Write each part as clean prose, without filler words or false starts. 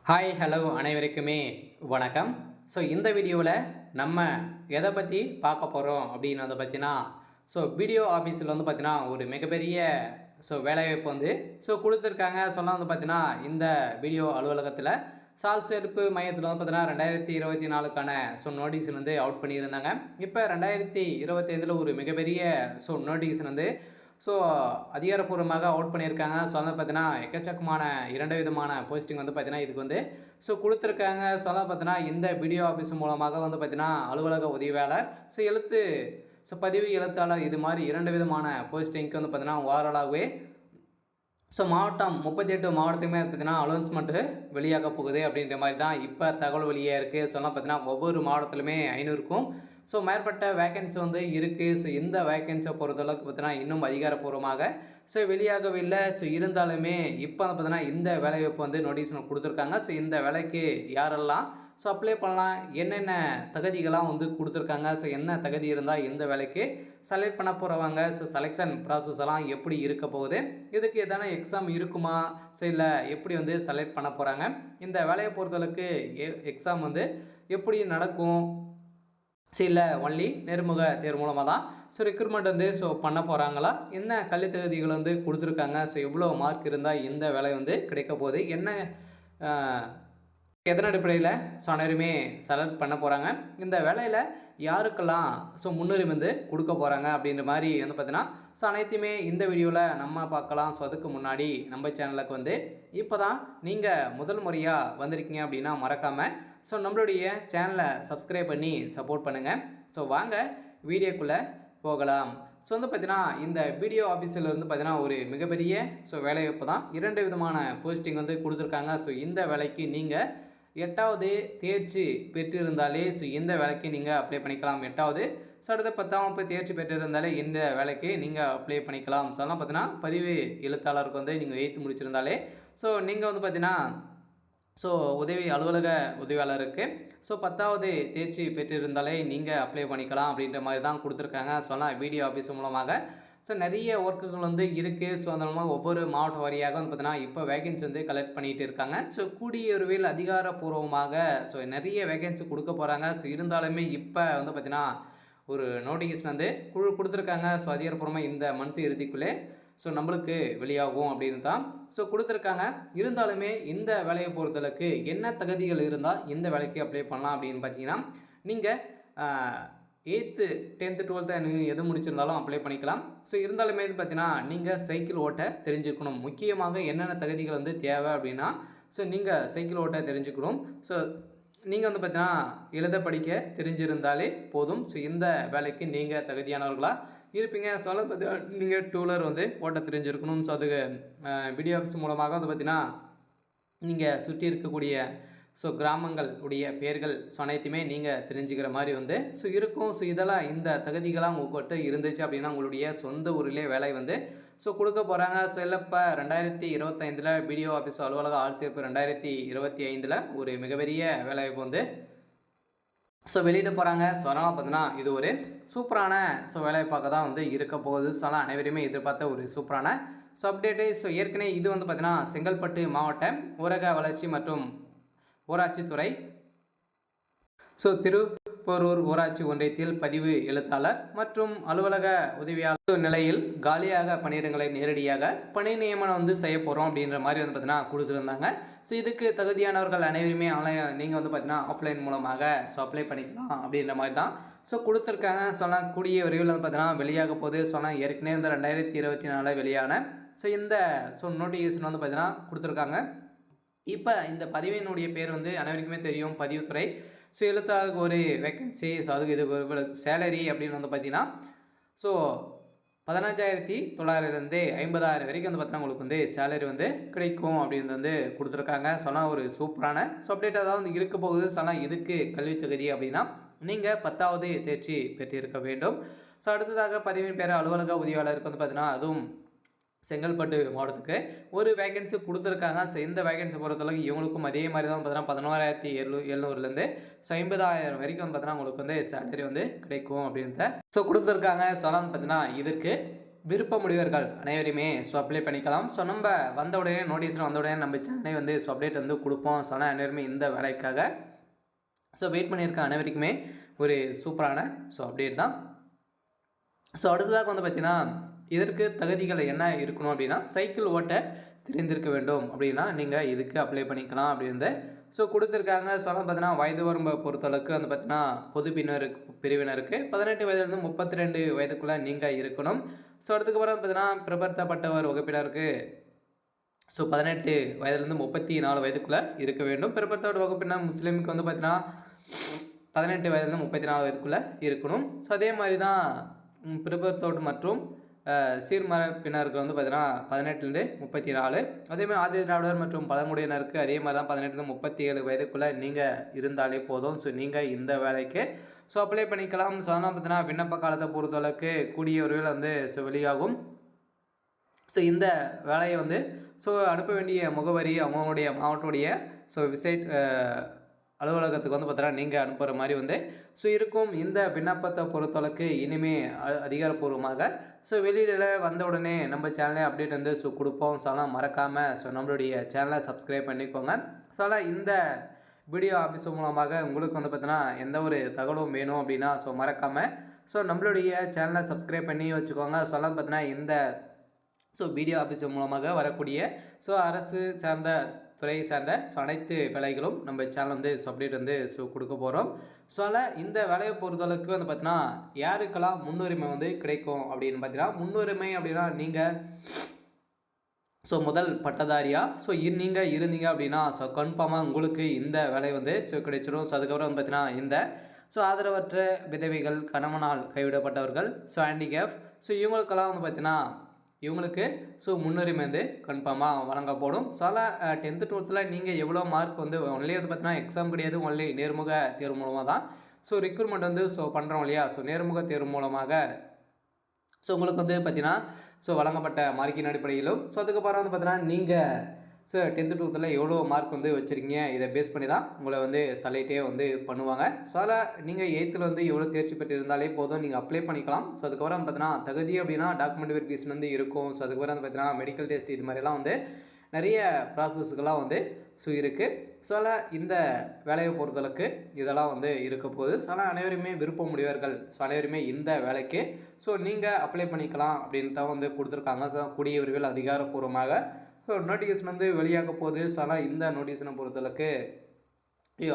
Hi hello அனைவருக்குமே வணக்கம். So இந்த வீடியோவில் நம்ம எதை பற்றி பார்க்க போகிறோம் அப்படின்னு வந்து பார்த்தீங்கன்னா, பிடிஓ ஆஃபீஸில் வந்து பார்த்தீங்கன்னா ஒரு மிகப்பெரிய வேலைவாய்ப்பு வந்து கொடுத்துருக்காங்க. சொன்னால் வந்து பார்த்தீங்கன்னா இந்த வீடியோ அலுவலகத்தில் சால் சேர்ப்பு மையத்தில் வந்து பார்த்தீங்கன்னா 2024க்கான நோட்டீஸ் வந்து அவுட் பண்ணியிருந்தாங்க. இப்போ 2025 ஒரு மிகப்பெரிய நோட்டீஸ் வந்து ஸோ அதிகாரப்பூர்வமாக அவுட் பண்ணியிருக்காங்க. ஸோ வந்து பார்த்தீங்கன்னா எக்கச்சக்கமான 2 விதமான போஸ்டிங் வந்து பார்த்தீங்கன்னா இதுக்கு வந்து கொடுத்துருக்காங்க. ஸோ வந்து பார்த்தீங்கன்னா இந்த பிடிஓ ஆஃபீஸ் மூலமாக வந்து பார்த்தீங்கன்னா அலுவலக உதவியாளர், எழுத்து பதிவு எழுத்தாளர், இது மாதிரி 2 விதமான போஸ்டிங்க்கு வந்து பார்த்தீங்கன்னா ஓவராலாகவே மாவட்டம் 38 மாவட்டத்துக்குமே பார்த்தீங்கன்னா அனௌன்ஸ்மெண்ட்டு வெளியாக போகுது அப்படின்ற மாதிரி தான் இப்போ தகவல் வெளியாக இருக்குது. சொன்னால் பார்த்தீங்கன்னா ஒவ்வொரு மாவட்டத்திலுமே 500க்கும் மேற்பட்ட வேக்கன்சி வந்து இருக்குது. இந்த வேக்கன்சியை பொறுத்தளவுக்கு பார்த்தீங்கன்னா இன்னும் அதிகாரப்பூர்வமாக வெளியாகவில்லை. இருந்தாலுமே இப்போ வந்து பார்த்தீங்கன்னா இந்த வேலைவாய்ப்பு வந்து நோட்டீஸ் கொடுத்துருக்காங்க. இந்த வேலைக்கு யாரெல்லாம் அப்ளை பண்ணலாம், என்னென்ன தகுதிகளாக வந்து கொடுத்துருக்காங்க, என்ன தகுதி இருந்தால் எந்த வேலைக்கு செலக்ட் பண்ண போகிறவங்க, செலெக்ஷன் ப்ராசஸ் எல்லாம் எப்படி இருக்க போகுது, இதுக்கு எதனா எக்ஸாம் இருக்குமா, இல்லை எப்படி வந்து செலக்ட் பண்ண போகிறாங்க, இந்த வேலையை பொறுத்தளவுக்கு எக்ஸாம் வந்து எப்படி நடக்கும், இல்லை ஒன்லி நேர்முக தேர்வு மூலமாக தான் ரெக்ரூட்மெண்ட் வந்து பண்ண போகிறாங்களா, என்ன கல்வி தகுதிகள் வந்து கொடுத்துருக்காங்க, எவ்வளோ மார்க் இருந்தால் இந்த வேலை வந்து கிடைக்க போகுது, என்ன எதன் அடிப்படையில் அனைவருமே செலக்ட் பண்ண போகிறாங்க, இந்த வேலையில் யாருக்கெல்லாம் முன்னுரிமை வந்து கொடுக்க போகிறாங்க அப்படின்ற மாதிரி வந்து பார்த்தீங்கன்னா அனைத்துமே இந்த வீடியோவில் நம்ம பார்க்கலாம். அதுக்கு முன்னாடி நம்ம சேனலுக்கு வந்து இப்போ தான் நீங்கள் முதல் முறையாக வந்திருக்கீங்க அப்படின்னா மறக்காமல் நம்மளுடைய சேனலை சப்ஸ்கிரைப் பண்ணி சப்போர்ட் பண்ணுங்கள். வாங்க வீடியோக்குள்ளே போகலாம். வந்து பார்த்தீங்கன்னா இந்த பிடிஓ ஆஃபீஸில் இருந்து பார்த்தீங்கன்னா ஒரு மிகப்பெரிய வேலைவாய்ப்பு தான். 2 விதமான போஸ்டிங் வந்து கொடுத்துருக்காங்க. இந்த வேலைக்கு நீங்கள் 8வது தேர்ச்சி பெற்றிருந்தாலே இந்த வேலைக்கு நீங்கள் அப்ளை பண்ணிக்கலாம். 8வது அடுத்த 10ஆம் வகுப்பு தேர்ச்சி பெற்றிருந்தாலே இந்த வேலைக்கு நீங்கள் அப்ளை பண்ணிக்கலாம். அதெல்லாம் பார்த்தீங்கன்னா பதிவு எழுத்தாளருக்கு வந்து நீங்கள் 8th முடிச்சிருந்தாலே நீங்கள் வந்து பார்த்தீங்கன்னா உதவி அலுவலக உதவியாளருக்கு 10வது தேர்ச்சி பெற்றிருந்தாலே நீங்கள் அப்ளை பண்ணிக்கலாம் அப்படின்ற மாதிரி தான் கொடுத்துருக்காங்க. வீடியோ ஆஃபீஸ் மூலமாக நிறைய ஒர்க்குகள் வந்து இருக்குது. அந்த மூலமாக ஒவ்வொரு மாவட்ட வாரியாக வந்து பார்த்தீங்கன்னா இப்போ வேகன்சி வந்து கலெக்ட் பண்ணிகிட்டு இருக்காங்க. கூடிய விரைவில் அதிகாரப்பூர்வமாக நிறைய வேகன்சி கொடுக்க போகிறாங்க. இருந்தாலுமே இப்போ வந்து பார்த்தீங்கன்னா ஒரு நோட்டிஃபிகேஷன் வந்து கொடுத்துருக்காங்க. அதிகாரப்பூர்வமாக இந்த மந்த் இறுதிக்குள்ளே நம்மளுக்கு வெளியாகும் அப்படின்னு தான் கொடுத்துருக்காங்க. இருந்தாலுமே இந்த வேலையை பொறுத்தளவுக்கு என்ன தகுதிகள் இருந்தால் இந்த வேலைக்கு அப்ளை பண்ணலாம் அப்படின்னு பார்த்தீங்கன்னா, நீங்கள் 8th 10th 12th எது முடிச்சிருந்தாலும் அப்ளை பண்ணிக்கலாம். இருந்தாலுமே பார்த்தீங்கன்னா நீங்கள் சைக்கிள் ஓட்ட தெரிஞ்சுக்கணும். முக்கியமாக என்னென்ன தகுதிகள் வந்து தேவை அப்படின்னா நீங்கள் சைக்கிள் ஓட்ட தெரிஞ்சுக்கணும். நீங்கள் வந்து பார்த்தீங்கன்னா எழுத படிக்க தெரிஞ்சிருந்தாலே போதும். இந்த வேலைக்கு நீங்கள் தகுதியானவர்களாக இருப்பீங்க. பார்த்தீங்கன்னா நீங்கள் 2 வீலர் வந்து ஓட்ட தெரிஞ்சிருக்கணும். அதுக்கு பிடிஓ ஆஃபீஸ் மூலமாக வந்து பார்த்தீங்கன்னா நீங்கள் சுற்றி இருக்கக்கூடிய கிராமங்கள் உடைய பெயர்கள் அனைத்துமே நீங்கள் தெரிஞ்சுக்கிற மாதிரி வந்து இருக்கும். இதெல்லாம் இந்த தகுதிகளாக உங்கள்கிட்ட இருந்துச்சு அப்படின்னா உங்களுடைய சொந்த ஊரிலே வேலை வந்து கொடுக்க போகிறாங்க. இப்போ 2025 பிடிஓ ஆஃபீஸ் அலுவலக ஆள் சேர்ப்பு 2025 ஒரு மிகப்பெரிய வேலைவாய்ப்பு வந்து வெளியிட போகிறாங்க. அதனால் பார்த்தீங்கன்னா இது ஒரு சூப்பரான வேலைவாய்ப்பாக தான் வந்து இருக்க போகுது. அனைவருமே எதிர்பார்த்த ஒரு சூப்பரான அப்டேட்டு. ஏற்கனவே இது வந்து பார்த்தீங்கன்னா செங்கல்பட்டு மாவட்ட ஊரக வளர்ச்சி மற்றும் ஊராட்சித்துறை திருப்பரூர் ஊராட்சி ஒன்றியத்தில் பதிவு எழுத்தாளர் மற்றும் அலுவலக உதவியாளர் நிலையில் காலியாக பணியிடங்களை நேரடியாக பணி நியமனம் வந்து செய்ய போகிறோம் அப்படின்ற மாதிரி வந்து பார்த்தீங்கன்னா கொடுத்துருந்தாங்க. இதுக்கு தகுதியானவர்கள் அனைவருமே நீங்கள் வந்து பார்த்தீங்கன்னா ஆஃப்லைன் மூலமாக அப்ளை பண்ணிக்கலாம் அப்படின்ற மாதிரி தான் கொடுத்துருக்காங்க. கூடிய விரைவில் வந்து பார்த்தீங்கன்னா வெளியாக போகுது. ஏற்கனவே வந்து 2024 வெளியான இந்த நோட்டிஃபிகேஷன் வந்து பார்த்தீங்கன்னா கொடுத்துருக்காங்க. இப்போ இந்த பதிவினுடைய பேர் வந்து அனைவருக்குமே தெரியும், பதிவுத்துறை. எழுத்தாளருக்கு ஒரு வேக்கன்சி. அதுக்கு இது ஒரு சேலரி அப்படின்னு வந்து பார்த்தீங்கன்னா 15,900 50,000 வரைக்கும் வந்து பார்த்தீங்கன்னா உங்களுக்கு வந்து சேலரி வந்து கிடைக்கும் அப்படின்னு வந்து கொடுத்துருக்காங்க. ஒரு சூப்பரான அப்டேட்டாக தான் வந்து இருக்க போகுது. இதுக்கு கல்வி தகுதி அப்படின்னா நீங்கள் 10வது தேர்ச்சி பெற்றிருக்க வேண்டும். அடுத்ததாக பதிவின் பேர் அலுவலக உதவியாளருக்கு வந்து பார்த்தீங்கன்னா அதுவும் செங்கல்பட்டு மாவட்டத்துக்கு ஒரு வேகன்சி கொடுத்துருக்காங்க. இந்த வேகன்சி பொறுத்தளவுக்கு இவங்களுக்கும் அதே மாதிரி தான் பார்த்தீங்கன்னா 11,700 50,000 வரைக்கும் வந்து பார்த்தீங்கன்னா உங்களுக்கு வந்து சேலரி வந்து கிடைக்கும் அப்படின்றத கொடுத்துருக்காங்க. பார்த்தீங்கன்னா இதற்கு விருப்பமுடையவர்கள் அனைவரையுமே ஸோ அப்ளை பண்ணிக்கலாம். ஸோ நம்ம வந்த உடனே நோட்டீஸில் வந்த உடனே நம்ம சேனலை வந்து ஸோ அப்டேட் வந்து கொடுப்போம். ஸோ ஆனால் அனைவருமே இந்த வேலைக்காக ஸோ வெயிட் பண்ணியிருக்க அனைவருக்குமே ஒரு சூப்பரான ஸோ அப்டேட் தான். ஸோ அடுத்ததாக வந்து பார்த்திங்கன்னா இதற்கு தகுதிகள் என்ன இருக்கணும் அப்படின்னா சைக்கிள் ஓட்ட தெரிந்திருக்க வேண்டும் அப்படின்னா நீங்கள் இதுக்கு அப்ளை பண்ணிக்கலாம் அப்படின்னு ஸோ கொடுத்துருக்காங்க. ஸோ பார்த்தீங்கன்னா வயது வரம்பை பொறுத்தளவுக்கு வந்து பார்த்தீங்கன்னா பொது பிரிவினருக்கு 18 வயதுலேருந்து 32 வயதுக்குள்ளே நீங்கள் இருக்கணும். ஸோ அதுக்கப்புறம் பார்த்தீங்கன்னா பிற்படுத்தப்பட்டவர் வகுப்பினருக்கு ஸோ 18 வயதுலேருந்து 34 வயதுக்குள்ளே இருக்க வேண்டும். பிற்படுத்தப்பட்ட வகுப்பினர் முஸ்லீமுக்கு வந்து பார்த்தீங்கன்னா 18 வயதுலேருந்து 34 வயதுக்குள்ளே இருக்கணும். ஸோ அதே மாதிரி தான் பிற்படுத்தோடு மற்றும் சீர்மரப்பினருக்கு வந்து பார்த்தீங்கன்னா 18லேருந்து 34. அதேமாதிரி ஆதி திராவிடர் மற்றும் பழங்குடியினருக்கு அதே மாதிரி தான் 18லேருந்து 37 வயதுக்குள்ளே நீங்கள் இருந்தாலே போதும். ஸோ நீங்கள் இந்த வேலைக்கு ஸோ அப்ளை பண்ணிக்கலாம். ஸோ அதனால் பார்த்தீங்கன்னா விண்ணப்ப காலத்தை பொறுத்தளவுக்கு கூடிய விரைவில் வந்து ஸோ வெளியாகும். ஸோ இந்த வேலையை வந்து ஸோ அனுப்ப வேண்டிய முகவரி அவங்களுடைய மாவட்டத்துடைய ஸோ வெப்சைட் அலுவலகத்துக்கு வந்து பார்த்தீங்கன்னா நீங்கள் அனுப்புகிற மாதிரி வந்து ஸோ இருக்கும். இந்த விண்ணப்பத்தை பொறுத்தளவுக்கு இனிமேல் அதிகாரப்பூர்வமாக ஸோ வெளியில் வந்த உடனே நம்ம சேனலே அப்டேட் வந்து ஸோ கொடுப்போம். ஸோ அதெல்லாம் மறக்காமல் ஸோ நம்மளுடைய சேனலை சப்ஸ்கிரைப் பண்ணிக்கோங்க. ஸோ அதனால் இந்த வீடியோ ஆஃபீஸ் மூலமாக உங்களுக்கு வந்து பார்த்தீங்கன்னா எந்த ஒரு தகவலும் வேணும் அப்படின்னா ஸோ மறக்காமல் ஸோ நம்மளுடைய சேனலை சப்ஸ்கிரைப் பண்ணி வச்சுக்கோங்க. ஸோ அதெல்லாம் பார்த்தீங்கன்னா இந்த ஸோ வீடியோ ஆஃபீஸ் மூலமாக வரக்கூடிய ஸோ அரசு சார்ந்த துறை சார்ந்த ஸோ அனைத்து வேலைகளும் நம்ம சேனல் வந்து ஸோ அப்டேட் வந்து ஸோ கொடுக்க போகிறோம். ஸோ அதில் இந்த வேலையை பொறுத்தளவுக்கு வந்து பார்த்தீங்கன்னா யாருக்கெல்லாம் முன்னுரிமை வந்து கிடைக்கும் அப்படின்னு பார்த்தீங்கன்னா முன்னுரிமை அப்படின்னா நீங்கள் ஸோ முதல் பட்டதாரியாக ஸோ நீங்கள் இருந்தீங்க அப்படின்னா ஸோ கன்ஃபார்மாக உங்களுக்கு இந்த வேலை வந்து ஸோ கிடைச்சிடும். ஸோ அதுக்கப்புறம் வந்து பார்த்தீங்கன்னா இந்த ஸோ ஆதரவற்ற விதவைகள், கணவனால் கைவிடப்பட்டவர்கள், ஸோ ஹேண்டிகேப் ஸோ இவங்களுக்கெல்லாம் வந்து பார்த்தீங்கன்னா இவங்களுக்கு ஸோ முன்னுரிமை வந்து கன்ஃபார்மாக வழங்கப்படும். ஸோ அதில் 10th 12th நீங்கள் எவ்வளோ மார்க் வந்து ஒன்லி வந்து பார்த்தீங்கன்னா எக்ஸாம் கிடையாது, ஒன்லி நேர்முக தேர்வு மூலமாக தான் ஸோ ரிக்ரூட்மெண்ட் வந்து ஸோ பண்ணுறோம் இல்லையா. ஸோ நேர்முக தேர்வு மூலமாக ஸோ உங்களுக்கு வந்து பார்த்தீங்கன்னா ஸோ வழங்கப்பட்ட மார்க்கின் அடிப்படையிலும் ஸோ அதுக்கப்புறம் வந்து பார்த்தீங்கன்னா நீங்கள் ஸோ 10th 12th எவ்வளோ மார்க் வந்து வச்சுருக்கீங்க இதை பேஸ் பண்ணி தான் உங்களை வந்து செலக்டே வந்து பண்ணுவாங்க. ஸோ அதில் நீங்கள் 8th வந்து எவ்வளோ தேர்ச்சி பெற்று இருந்தாலே போதும் நீங்கள் அப்ளை பண்ணிக்கலாம். ஸோ அதுக்கப்புறம் வந்து பார்த்தீங்கன்னா தகுதி அப்படின்னா டாக்குமெண்ட் வெரிஃபிகேஷன் வந்து இருக்கும். ஸோ அதுக்கப்புறம் வந்து பார்த்தீங்கன்னா மெடிக்கல் டெஸ்ட் இது மாதிரிலாம் வந்து நிறைய ப்ராசஸ்கெல்லாம் வந்து ஸோ இருக்குது. ஸோ அதில் இந்த வேலையை பொறுத்தளவுக்கு இதெல்லாம் வந்து இருக்க போகுது. ஸோ ஆனால் அனைவருமே விருப்பம் உடையவர்கள் ஸோ அனைவருமே இந்த வேலைக்கு ஸோ நீங்கள் அப்ளை பண்ணிக்கலாம் அப்படின்னு தான் வந்து கொடுத்துருக்காங்க. ஸோ கூடிய விரைவில் அதிகாரப்பூர்வமாக ஸோ நோட்டிஃபிகேஷன் வந்து வெளியாக போகுது. ஸோ ஆனால் இந்த நோட்டிஃபிகேஷனை பொறுத்தளவுக்கு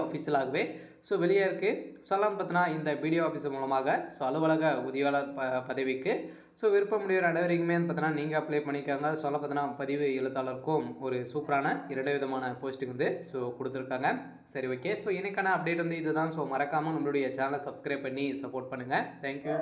ஆஃபீஷியலாகவே ஸோ வெளியே இருக்குது. ஸோ எல்லாம் பார்த்தீங்கன்னா இந்த பிடிஓ ஆஃபீஸ் மூலமாக ஸோ அலுவலக உதவியாளர் பதவிக்கு ஸோ விருப்பமுடையோர் அனைவருக்குமே பார்த்தீங்கன்னா நீங்கள் அப்ளை பண்ணிக்காங்க. ஸோ எல்லாம் பார்த்தீங்கன்னா பதிவு எழுத்தாளருக்கும் ஒரு சூப்பரான 2 விதமான போஸ்ட்டுக்கு வந்து ஸோ கொடுத்துருக்காங்க. சரி, ஓகே. ஸோ எனக்கான அப்டேட் வந்து இதுதான். ஸோ மறக்காமல் நம்மளுடைய சேனலை சப்ஸ்கிரைப் பண்ணி சப்போர்ட் பண்ணுங்கள். தேங்க்யூ.